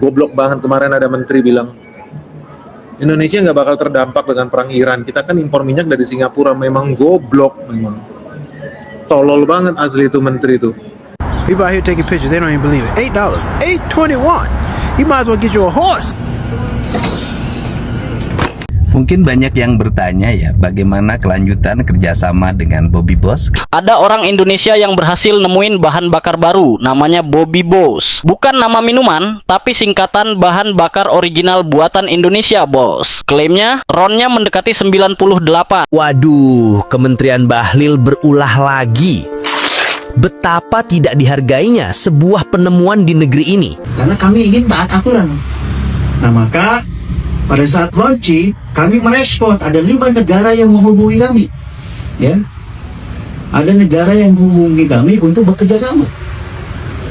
Goblok banget kemarin ada menteri bilang, Indonesia nggak bakal terdampak dengan perang Iran. Kita kan impor minyak dari Singapura. Memang goblok, memang. Tolol banget asli itu menteri itu. People out here taking pictures, they don't even believe it. $8, $8.21. You might as well get you a horse. Mungkin banyak yang bertanya ya, bagaimana kelanjutan kerjasama dengan Bobby Boss? Ada orang Indonesia yang berhasil nemuin bahan bakar baru, namanya Bobby Boss. Bukan nama minuman, tapi singkatan bahan bakar original buatan Indonesia, bos. Klaimnya, RON-nya mendekati 98. Waduh, Kementerian Bahlil berulah lagi. Betapa tidak dihargainya sebuah penemuan di negeri ini. Karena kami ingin taat aturan. Nah maka pada saat launching kami merespon ada 5 negara yang menghubungi kami, ya. Ada negara yang menghubungi kami untuk bekerja sama.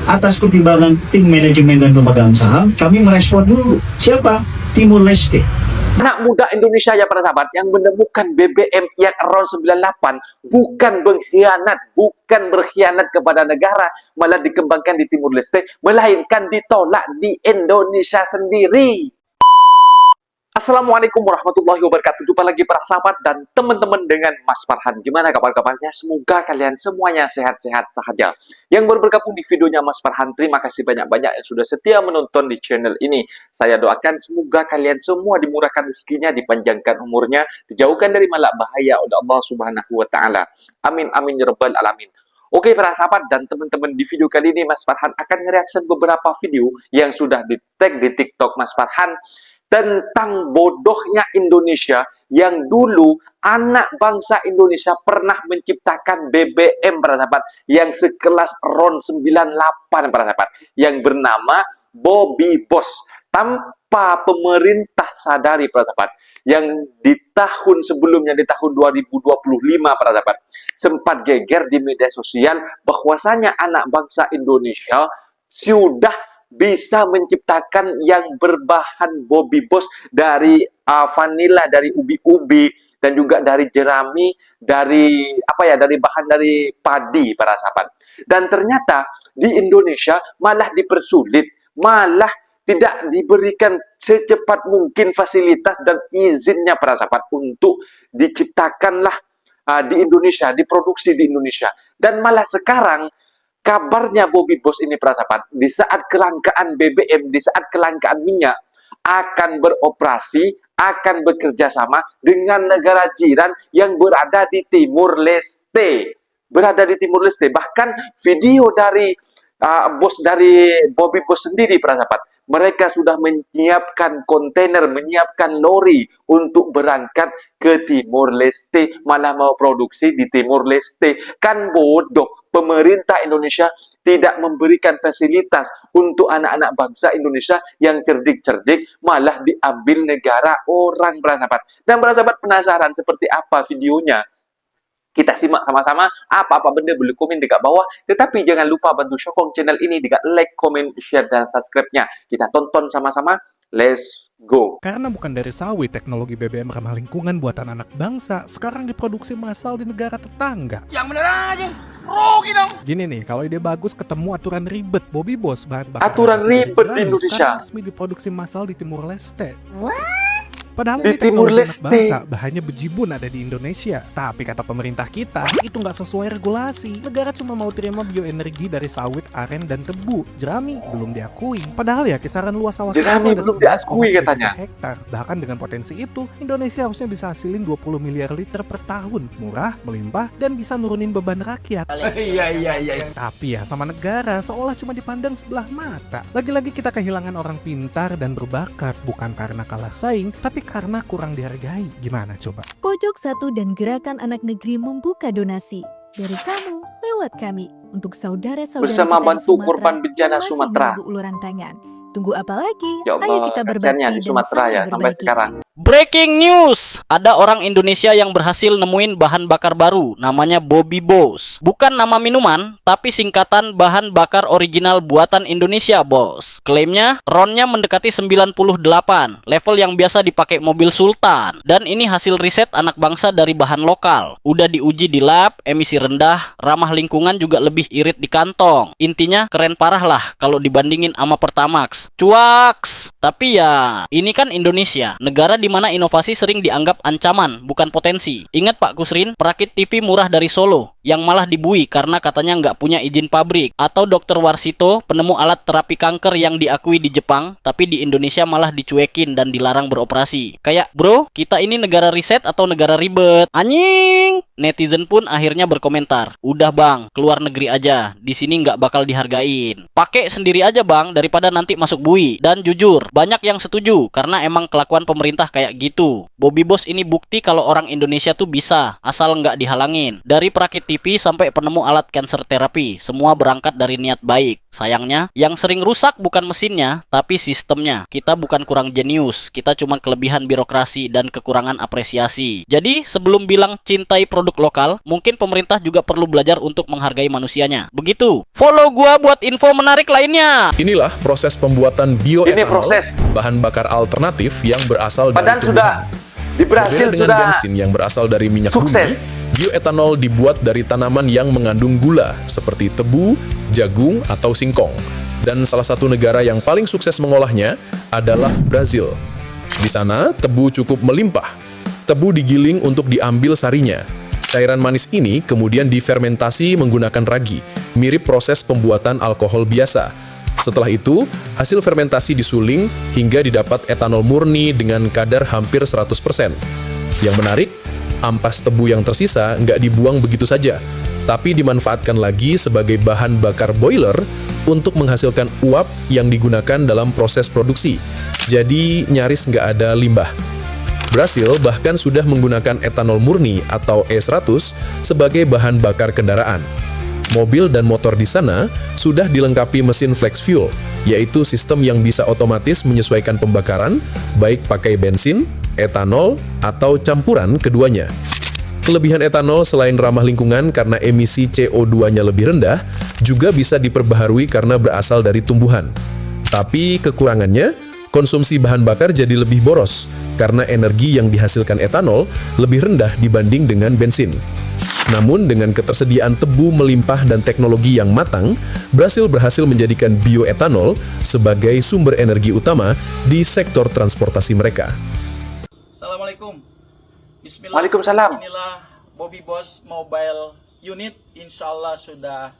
Atas pertimbangan tim manajemen dan pemegang saham, kami merespon dulu. Siapa? Timur Leste. Anak muda Indonesia ya para sahabat yang menemukan BBM yang RON 98 bukan berkhianat, bukan berkhianat kepada negara, malah dikembangkan di Timur Leste, melainkan ditolak di Indonesia sendiri. Assalamualaikum warahmatullahi wabarakatuh. Jumpa lagi para sahabat dan teman-teman dengan Mas Farhan. Gimana kabar-kabarnya? Semoga kalian semuanya sehat-sehat saja. Yang baru bergabung di videonya Mas Farhan, terima kasih banyak-banyak yang sudah setia menonton di channel ini. Saya doakan semoga kalian semua dimurahkan rezekinya, dipanjangkan umurnya, dijauhkan dari malak bahaya oleh Allah Subhanahu wa taala. Amin amin ya rabbal alamin. Oke para sahabat dan teman-teman, di video kali ini Mas Farhan akan nge-reaction beberapa video yang sudah di-tag di TikTok Mas Farhan tentang bodohnya Indonesia yang dulu anak bangsa Indonesia pernah menciptakan BBM para sahabat yang sekelas RON 98 para sahabat yang bernama Bobby Boss, tanpa pemerintah sadari para sahabat, yang di tahun sebelumnya, di tahun 2025 para sahabat, sempat geger di media sosial bahwasanya anak bangsa Indonesia sudah bisa menciptakan yang berbahan Bobby Boss dari vanila, dari ubi-ubi, dan juga dari jerami, dari dari bahan dari padi para sahabat. Dan ternyata di Indonesia malah dipersulit, malah tidak diberikan secepat mungkin fasilitas dan izinnya para sahabat untuk diciptakanlah di Indonesia, diproduksi di Indonesia. Dan malah sekarang kabarnya Bobby Boss ini para sahabat, di saat kelangkaan BBM, di saat kelangkaan minyak, akan beroperasi, akan bekerja sama dengan negara jiran yang berada di Timur Leste. Berada di Timur Leste. Bahkan video dari Bobby Boss sendiri para sahabat, mereka sudah menyiapkan kontainer, menyiapkan lori untuk berangkat ke Timur Leste, malah mau produksi di Timur Leste. Kan bodoh. Pemerintah Indonesia tidak memberikan fasilitas untuk anak-anak bangsa Indonesia yang cerdik-cerdik, malah diambil negara orang para sahabat. Dan para sahabat penasaran seperti apa videonya? Kita simak sama-sama. Apa-apa benda boleh komen dekat bawah. Tetapi jangan lupa bantu sokong channel ini dengan like, komen, share, dan subscribe-nya. Kita tonton sama-sama. Let's go. Karena bukan dari sawit, teknologi BBM ramah lingkungan buatan anak bangsa sekarang diproduksi massal di negara tetangga. Yang bener aja. Rugi dong. Gini nih, kalau ide bagus ketemu aturan ribet, Bobby Boss bahan bakar aturan ribet di Indonesia sekarang resmi diproduksi massal di Timur Leste. Padahal di ini Timur teknologi anak Leste. bangsa, bahannya bejibun ada di Indonesia. Tapi kata pemerintah kita, itu nggak sesuai regulasi. Negara cuma mau terima bioenergi dari sawit, aren, dan tebu. Jerami belum diakui. Padahal ya kisaran luas sawah jerami kita ada belum diakui 11,3 katanya. hektar. Bahkan dengan potensi itu, Indonesia harusnya bisa hasilin 20 miliar liter per tahun. Murah, melimpah, dan bisa nurunin beban rakyat. Iya. Tapi ya sama negara seolah cuma dipandang sebelah mata. Lagi-lagi kita kehilangan orang pintar dan berbakat, bukan karena kalah saing, tapi karena kurang dihargai. Gimana coba? Pojok Satu dan Gerakan Anak Negeri membuka donasi dari kamu lewat kami untuk saudara-saudara bersama kita bantu di Sumatera korban bencana yang masih Sumatera. menunggu uluran tangan. Tunggu apa lagi? Ya Ayo Allah, kita berbakti kasihannya di dan Sumatera saling ya sampai berbagi. sekarang. Breaking news! Ada orang Indonesia yang berhasil nemuin bahan bakar baru, namanya Bobby Boss. Bukan nama minuman, tapi singkatan bahan bakar original buatan Indonesia, bos. Klaimnya, RON-nya mendekati 98, level yang biasa dipakai mobil Sultan. Dan ini hasil riset anak bangsa dari bahan lokal. Udah diuji di lab, emisi rendah, ramah lingkungan juga lebih irit di kantong. Intinya, keren parah lah kalau dibandingin sama Pertamax. Cuaks! Tapi ya, ini kan Indonesia, negara di mana inovasi sering dianggap ancaman, bukan potensi. Ingat Pak Kusrin, perakit TV murah dari Solo, yang malah dibui karena katanya nggak punya izin pabrik. Atau Dr. Warsito, penemu alat terapi kanker yang diakui di Jepang, tapi di Indonesia malah dicuekin dan dilarang beroperasi. Kayak, bro, kita ini negara riset atau negara ribet? Anjing! Netizen pun akhirnya berkomentar, udah bang, keluar negeri aja, di sini nggak bakal dihargain. Pakai sendiri aja bang, daripada nanti masuk bui. Dan jujur, banyak yang setuju, karena emang kelakuan pemerintah kayak gitu. Bobby Boss ini bukti kalau orang Indonesia tuh bisa, asal nggak dihalangin. Dari perakit TV sampai penemu alat cancer terapi, semua berangkat dari niat baik. Sayangnya, yang sering rusak bukan mesinnya, tapi sistemnya. Kita bukan kurang jenius, kita cuma kelebihan birokrasi dan kekurangan apresiasi. Jadi, sebelum bilang cintai produk lokal, mungkin pemerintah juga perlu belajar untuk menghargai manusianya. Begitu. Follow gua buat info menarik lainnya. Inilah proses pembuatan bioetanol, bahan bakar alternatif yang berasal dari tumbuhan. Berbeda dengan bensin yang berasal dari minyak bumi, bioetanol dibuat dari tanaman yang mengandung gula seperti tebu, jagung, atau singkong. Dan salah satu negara yang paling sukses mengolahnya adalah Brazil. Di sana, tebu cukup melimpah. Tebu digiling untuk diambil sarinya. Cairan manis ini kemudian difermentasi menggunakan ragi, mirip proses pembuatan alkohol biasa. Setelah itu, hasil fermentasi disuling hingga didapat etanol murni dengan kadar hampir 100%. Yang menarik, ampas tebu yang tersisa nggak dibuang begitu saja, tapi dimanfaatkan lagi sebagai bahan bakar boiler untuk menghasilkan uap yang digunakan dalam proses produksi. Jadi, nyaris nggak ada limbah. Brasil bahkan sudah menggunakan etanol murni atau E100 sebagai bahan bakar kendaraan. Mobil dan motor di sana sudah dilengkapi mesin flex fuel, yaitu sistem yang bisa otomatis menyesuaikan pembakaran, baik pakai bensin, etanol, atau campuran keduanya. Kelebihan etanol selain ramah lingkungan karena emisi CO2-nya lebih rendah, juga bisa diperbaharui karena berasal dari tumbuhan. Tapi kekurangannya, konsumsi bahan bakar jadi lebih boros, karena energi yang dihasilkan etanol lebih rendah dibanding dengan bensin. Namun dengan ketersediaan tebu melimpah dan teknologi yang matang, Brasil berhasil menjadikan bioetanol sebagai sumber energi utama di sektor transportasi mereka. Assalamualaikum. Bismillah. Waalaikumsalam. Inilah Bobby Boss Mobile Unit, insya Allah sudah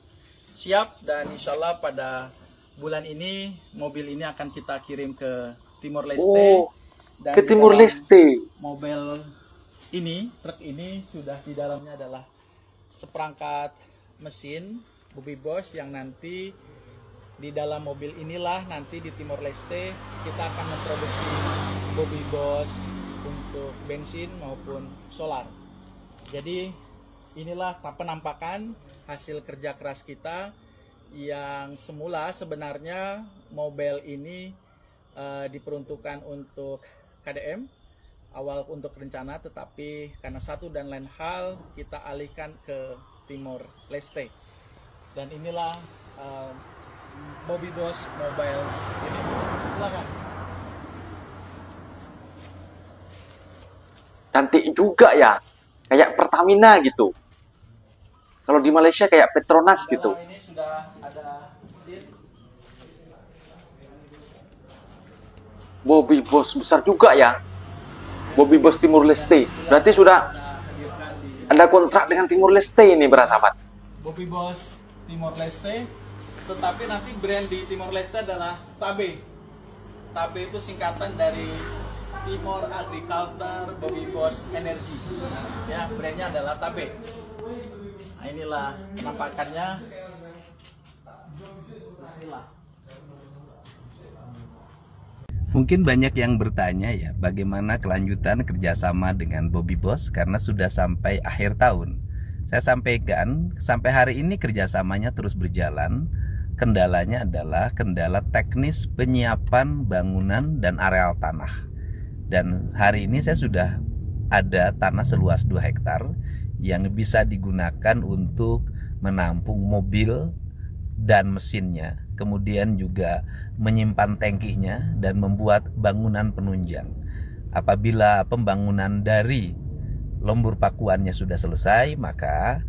siap dan insya Allah pada bulan ini mobil ini akan kita kirim ke Timor Leste. Dan ke Timor Leste. Mobil ini, truk ini sudah di dalamnya adalah seperangkat mesin Bobby Boss yang nanti di dalam mobil inilah nanti di Timor Leste kita akan memproduksi Bobby Boss untuk bensin maupun solar. Jadi inilah penampakan hasil kerja keras kita yang semula sebenarnya mobil ini diperuntukkan untuk KDM awal untuk rencana, tetapi karena satu dan lain hal kita alihkan ke Timor Leste. Dan inilah Bobby Boss Mobile Unit. Silakan. Cantik juga ya, kayak Pertamina gitu. Kalau di Malaysia kayak Petronas gitu. Ini sudah ada mesin. Bobby Boss besar juga ya. Bobby Boss Timor Leste. Berarti sudah ada kontrak dengan Timor Leste ini, bersahabat. Bobby Boss Timor Leste, tetapi nanti brand di Timor Leste adalah TABE. TABE itu singkatan dari Timor Agriculture Bobby Boss Energy. Ya, brandnya adalah TABE. Nah, inilah penampakannya. Bismillah. Mungkin banyak yang bertanya ya, bagaimana kelanjutan kerjasama dengan Bobby Boss karena sudah sampai akhir tahun. Saya sampaikan, sampai hari ini kerjasamanya terus berjalan. Kendalanya adalah kendala teknis penyiapan bangunan dan areal tanah. Dan hari ini saya sudah ada tanah seluas 2 hektar yang bisa digunakan untuk menampung mobil dan mesinnya, kemudian juga menyimpan tangkinya dan membuat bangunan penunjang. Apabila pembangunan dari lembur pakuannya sudah selesai, maka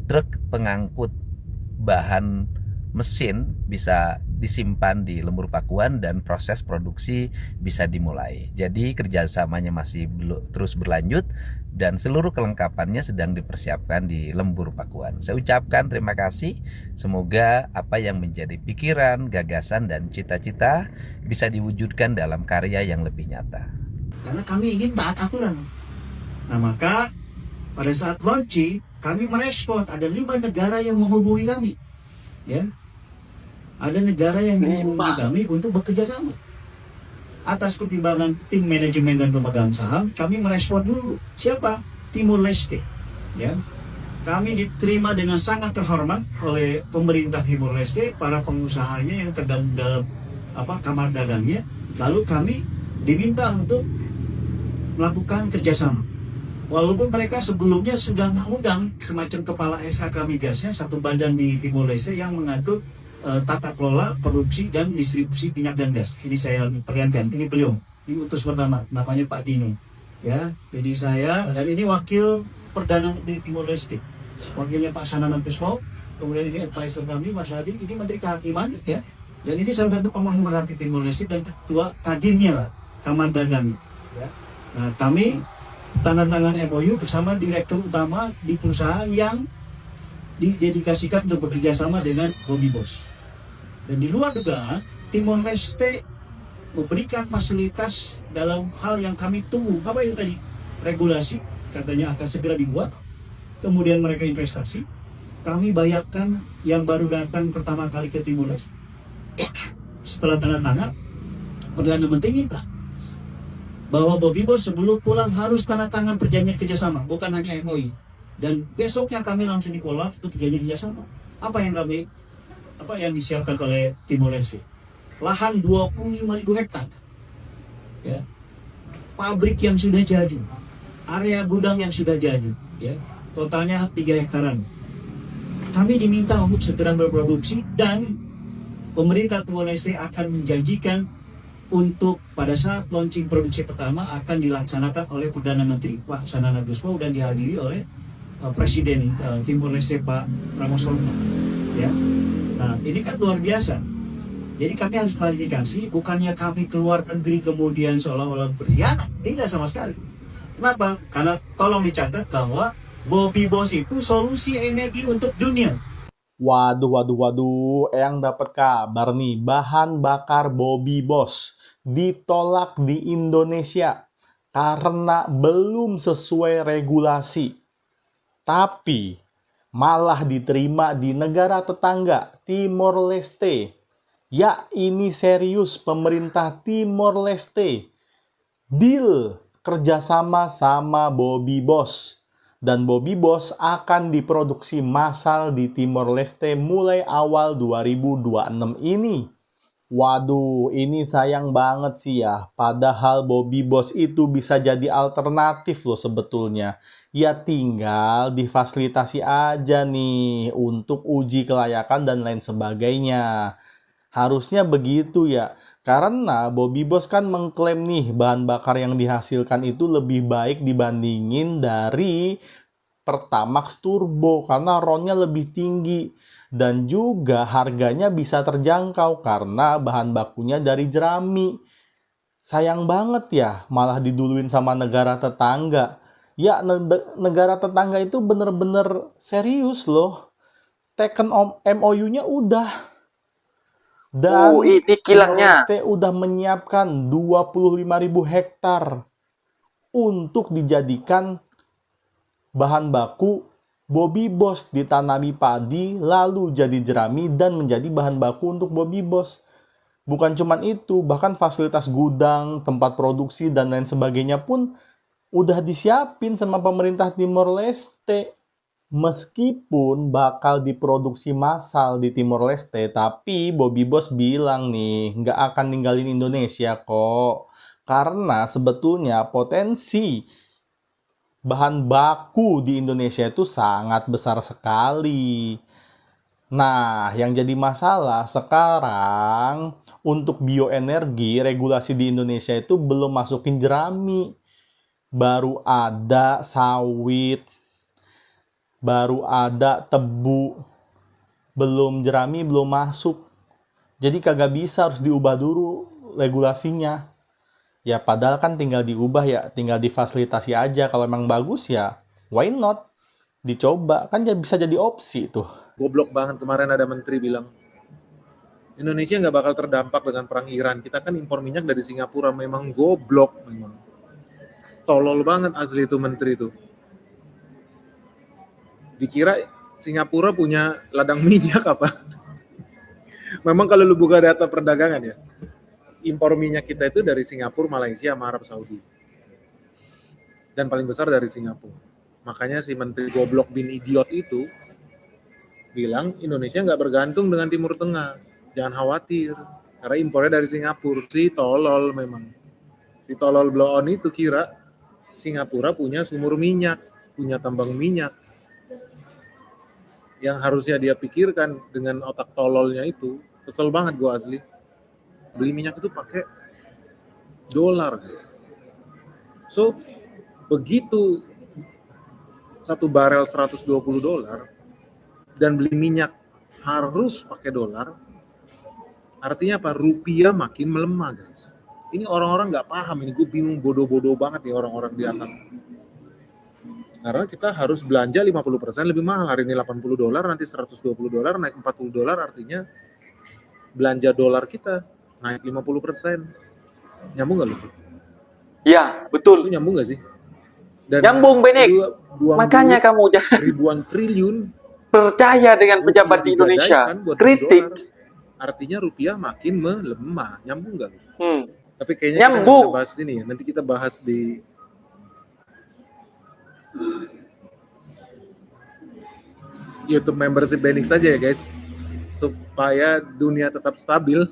truk pengangkut bahan mesin bisa disimpan di lembur pakuan dan proses produksi bisa dimulai. Jadi kerjasamanya masih terus berlanjut dan seluruh kelengkapannya sedang dipersiapkan di lembur pakuan. Saya ucapkan terima kasih. Semoga apa yang menjadi pikiran, gagasan, dan cita-cita bisa diwujudkan dalam karya yang lebih nyata. Karena kami ingin taat aturan. Nah maka pada saat launching kami merespon ada 5 negara yang menghubungi kami, ya. Ada negara yang menghubungi kami untuk bekerja sama. Atas pertimbangan tim manajemen dan pemegang saham, kami merespon dulu. Siapa? Timur Leste. Ya. Kami diterima dengan sangat terhormat oleh pemerintah Timur Leste, para pengusahanya yang tergabung dalam kamar dagangnya. Lalu kami diminta untuk melakukan kerjasama. Walaupun mereka sebelumnya sudah mengundang semacam kepala SHK Migasnya, satu badan di Timor Leste yang mengatur tata kelola, produksi, dan distribusi minyak dan gas. Ini saya perlihatkan, ini beliau, diutus pertama, namanya Pak Dino. Ya, jadi saya, dan ini wakil perdana di Timor Leste. Wakilnya Pak Sanana Pespo, kemudian ini advisor kami, Mas Hadi, ini Menteri Kehakiman, ya. Dan ini salah satu pemaham rakyat Timor Leste dan ketua kadinnya lah, Kamar Dagang. Ya. Nah, kami tanda tangan MOU bersama direktur utama di perusahaan yang didedikasikan untuk bekerja sama dengan Bobby Boss. Dan di luar juga, Timor Leste memberikan fasilitas dalam hal yang kami tunggu. Apa yang tadi? Regulasi, katanya akan segera dibuat. Kemudian mereka investasi. Kami bayarkan yang baru datang pertama kali ke Timor Leste. Setelah tanda tangan, Perdana Menteri minta bahwa Bobby Boss sebelum pulang harus tanda tangan perjanjian kerjasama, bukan hanya MOU. Dan besoknya kami langsung dikola untuk perjanjian kerjasama. Apa yang disiapkan oleh Timor Leste? Lahan 25.000 hektar, ya. Pabrik yang sudah jadi, area gudang yang sudah jadi, ya. Totalnya 3 hektaran. Kami diminta untuk segera berproduksi dan pemerintah Timor Leste akan menjanjikan untuk pada saat launching produksi pertama akan dilaksanakan oleh Perdana Menteri Pak Sanana Gusmo dan dihadiri oleh Presiden Timor Leste Pak Ramosono. Ya. Nah, ini kan luar biasa. Jadi kami harus klarifikasi, bukannya kami keluar negeri kemudian seolah-olah berkhianat, tidak sama sekali. Kenapa? Karena tolong dicatat bahwa Bobby Boss itu solusi energi untuk dunia. Waduh, Eyang dapat kabar nih, bahan bakar Bobby Boss ditolak di Indonesia karena belum sesuai regulasi. Tapi malah diterima di negara tetangga, Timor Leste. Ya, ini serius pemerintah Timor Leste. Deal kerjasama sama Bobby Boss. Dan Bobby Boss akan diproduksi massal di Timor Leste mulai awal 2026 ini. Waduh, ini sayang banget sih ya. Padahal Bobby Boss itu bisa jadi alternatif loh sebetulnya. Ya tinggal difasilitasi aja nih untuk uji kelayakan dan lain sebagainya. Harusnya begitu ya. Karena Bobby Boss kan mengklaim nih bahan bakar yang dihasilkan itu lebih baik dibandingin dari Pertamax Turbo karena RON-nya lebih tinggi. Dan juga harganya bisa terjangkau karena bahan bakunya dari jerami. Sayang banget ya malah diduluin sama negara tetangga. Ya negara tetangga itu bener-bener serius loh. Teken MOU-nya udah. Dan ini kilangnya. Timor Leste udah menyiapkan 25.000 hektar untuk dijadikan bahan baku Bobby Boss, ditanami padi, lalu jadi jerami dan menjadi bahan baku untuk Bobby Boss. Bukan cuman itu, bahkan fasilitas gudang, tempat produksi, dan lain sebagainya pun udah disiapin sama pemerintah Timor Leste. Meskipun bakal diproduksi massal di Timor Leste, tapi Bobby Boss bilang nih, nggak akan ninggalin Indonesia kok. Karena sebetulnya potensi bahan baku di Indonesia itu sangat besar sekali. Nah, yang jadi masalah sekarang untuk bioenergi, regulasi di Indonesia itu belum masukin jerami. Baru ada sawit, baru ada tebu, belum jerami, belum masuk. Jadi kagak bisa, harus diubah dulu regulasinya. Ya padahal kan tinggal diubah ya, tinggal difasilitasi aja. Kalau emang bagus ya, why not? Dicoba, kan bisa jadi opsi tuh. Goblok banget kemarin ada menteri bilang, Indonesia nggak bakal terdampak dengan perang Iran. Kita kan impor minyak dari Singapura. Memang goblok, memang. Tolol banget asli itu menteri itu. Dikira Singapura punya ladang minyak apa? Memang kalau lu buka data perdagangan ya, impor minyak kita itu dari Singapura, Malaysia, sama Arab Saudi. Dan paling besar dari Singapura. Makanya si menteri goblok bin idiot itu bilang Indonesia nggak bergantung dengan Timur Tengah. Jangan khawatir. Karena impornya dari Singapura. Si tolol memang. Si tolol blow on itu kira Singapura punya sumur minyak, punya tambang minyak. Yang harusnya dia pikirkan dengan otak tololnya itu, kesel banget gue asli. Beli minyak itu pakai dolar, guys. So, begitu satu barel $120 dan beli minyak harus pakai dolar, artinya apa? Rupiah makin melemah, guys. Ini orang-orang nggak paham, ini gue bingung, bodoh-bodoh banget nih orang-orang di atas. Karena kita harus belanja 50% lebih mahal. Hari ini $80, nanti $120, naik $40, artinya belanja dolar kita naik 50%. Nyambung nggak lu? Ya, betul. Itu nyambung nggak sih? Dan nyambung, Benek. Makanya kamu jangan ribuan triliun percaya dengan pejabat di Indonesia. Kritik. Artinya rupiah makin melemah. Nyambung nggak lu? Tapi kayaknya nyambung. Kita bahas ini ya. Nanti kita bahas di YouTube membership Benix saja ya guys, supaya dunia tetap stabil.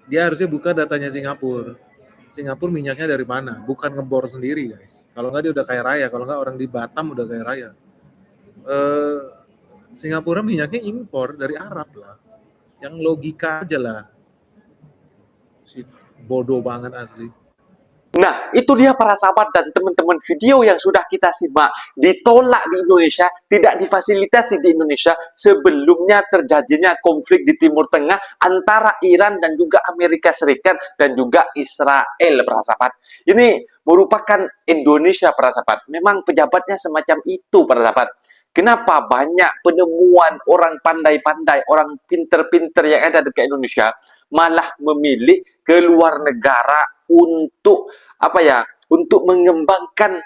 Dia harusnya buka datanya Singapura. Singapura minyaknya dari mana? Bukan ngebor sendiri guys. Kalau nggak dia udah kaya raya. Kalau nggak orang di Batam udah kaya raya. Singapura minyaknya impor dari Arab lah. Yang logika aja lah. Si bodoh banget asli. Nah, itu dia para sahabat dan teman-teman, video yang sudah kita simak ditolak di Indonesia, tidak difasilitasi di Indonesia sebelumnya terjadinya konflik di Timur Tengah antara Iran dan juga Amerika Serikat dan juga Israel, para sahabat. Ini merupakan Indonesia, para sahabat. Memang pejabatnya semacam itu, para sahabat. Kenapa banyak penemuan orang pandai-pandai, orang pinter-pinter yang ada di Indonesia malah memilih ke luar negara untuk untuk mengembangkan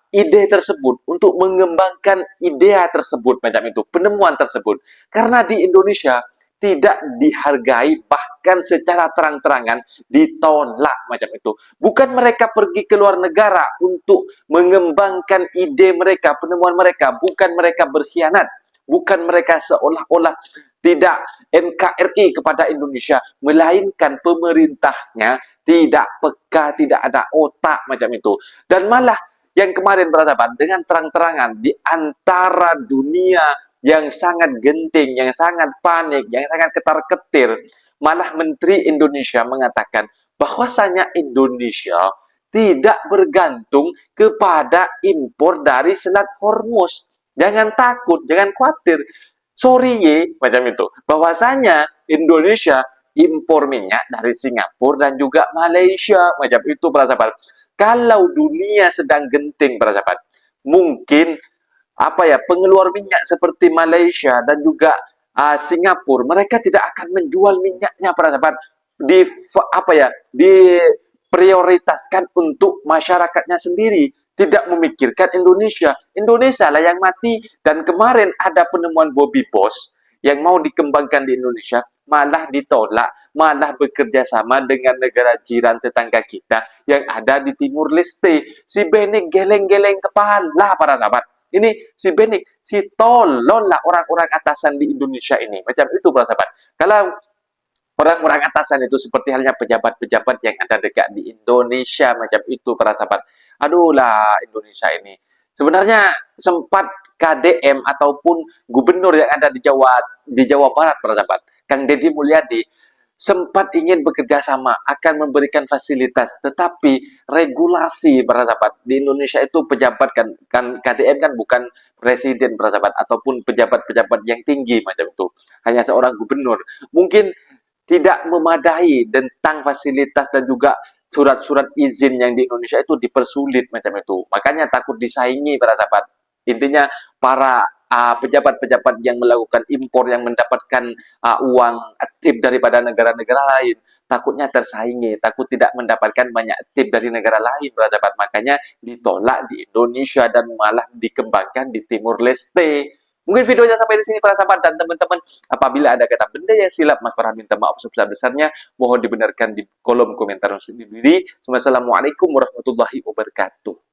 ide tersebut, untuk mengembangkan idea tersebut macam itu, penemuan tersebut. Karena di Indonesia tidak dihargai, bahkan secara terang-terangan ditolak macam itu. Bukan mereka pergi ke luar negara untuk mengembangkan ide mereka, penemuan mereka, bukan mereka berkhianat, bukan mereka seolah-olah tidak NKRI kepada Indonesia, melainkan pemerintahnya tidak peka, tidak ada otak macam itu. Dan malah yang kemarin, bersahabat, dengan terang-terangan di antara dunia yang sangat genting, yang sangat panik, yang sangat ketar-ketir, malah Menteri Indonesia mengatakan bahwasanya Indonesia tidak bergantung kepada impor dari Selat Hormuz. Jangan takut, jangan khawatir. Sorry macam itu. Bahwasanya Indonesia impor minyak dari Singapura dan juga Malaysia macam itu, para sahabat. Kalau dunia sedang genting, para sahabat, mungkin pengeluar minyak seperti Malaysia dan juga Singapura, mereka tidak akan menjual minyaknya, para sahabat, diprioritaskan untuk masyarakatnya sendiri, tidak memikirkan Indonesia. Indonesia lah yang mati. Dan kemarin ada penemuan Bobby Boss yang mau dikembangkan di Indonesia, malah ditolak, malah bekerja sama dengan negara jiran tetangga kita yang ada di Timur Leste. Si Benik geleng-geleng kepala, para sahabat. Ini si Benik, si tolol lah orang-orang atasan di Indonesia ini. Macam itu, para sahabat. Kalau orang-orang atasan itu seperti halnya pejabat-pejabat yang ada dekat di Indonesia macam itu para sahabat. Aduh lah Indonesia ini. Sebenarnya sempat KDM ataupun gubernur yang ada di Jawa Barat para sahabat, Kang Deddy Mulyadi sempat ingin bekerja sama akan memberikan fasilitas, tetapi regulasi para sahabat di Indonesia itu pejabat kan KDM kan bukan presiden para sahabat ataupun pejabat-pejabat yang tinggi macam itu, hanya seorang gubernur, mungkin tidak memadai tentang fasilitas dan juga surat-surat izin yang di Indonesia itu dipersulit macam itu, makanya takut disaingi para sahabat. Intinya para pejabat-pejabat yang melakukan impor yang mendapatkan uang tip daripada negara-negara lain takutnya tersaingi, takut tidak mendapatkan banyak tip dari negara lain, sahabat. Makanya ditolak di Indonesia dan malah dikembangkan di Timur Leste. Mungkin videonya sampai di sini para sahabat dan teman-teman. Apabila ada kata benda yang silap, Mas Farhan minta maaf sebesar-besarnya. Mohon dibenarkan di kolom komentar. Wassalamualaikum warahmatullahi wabarakatuh.